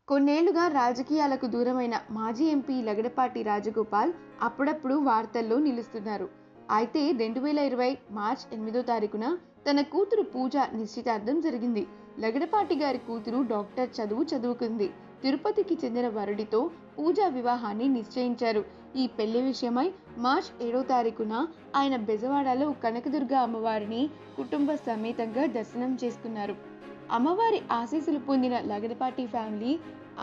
కొన్నేళ్లుగా రాజకీయాలకు దూరమైన మాజీ ఎంపీ లగడపాటి రాజగోపాల్ అప్పుడప్పుడు వార్తల్లో నిలుస్తున్నారు. అయితే 2020 మార్చి 8వ తారీఖున తన కూతురు పూజ నిశ్చితార్థం జరిగింది. లగడపాటి గారి కూతురు డాక్టర్ చదువుకుంది. తిరుపతికి చెందిన వరుడితో పూజ వివాహాన్ని నిశ్చయించారు. ఈ పెళ్లి విషయమై మార్చి 7వ తారీఖున ఆయన బెజవాడలో కనకదుర్గ అమ్మవారిని కుటుంబ సమేతంగా దర్శనం చేసుకున్నారు. అమ్మవారి ఆశీస్సులు పొందిన లగడపాటి ఫ్యామిలీ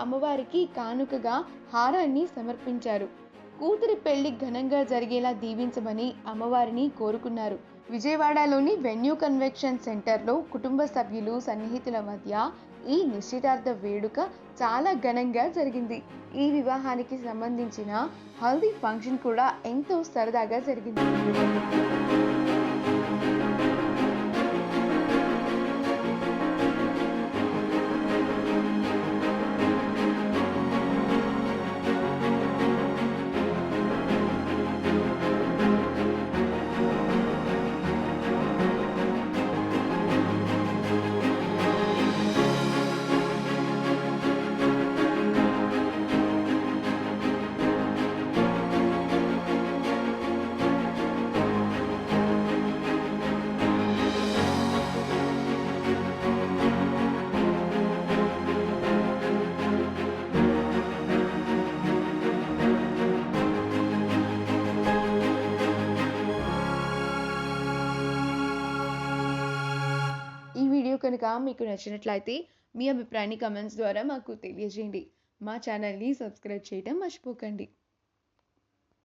అమ్మవారికి కానుకగా హారాన్ని సమర్పించారు. కూతురి పెళ్లి ఘనంగా జరిగేలా దీవించమని అమ్మవారిని కోరుకున్నారు. విజయవాడలోని వెన్యూ కన్వెన్షన్ సెంటర్లో కుటుంబ సభ్యులు సన్నిహితుల మధ్య ఈ నిశ్చితార్థ వేడుక చాలా ఘనంగా జరిగింది. ఈ వివాహానికి సంబంధించిన హల్దీ ఫంక్షన్ కూడా ఎంతో సరదాగా జరిగింది. ఈ వీడియో కనుక మీకు నచ్చినట్లయితే మీ అభిప్రాయాన్ని కామెంట్స్ ద్వారా మాకు తెలియజేయండి. మా ఛానల్ని సబ్స్క్రైబ్ చేయడం మర్చిపోకండి.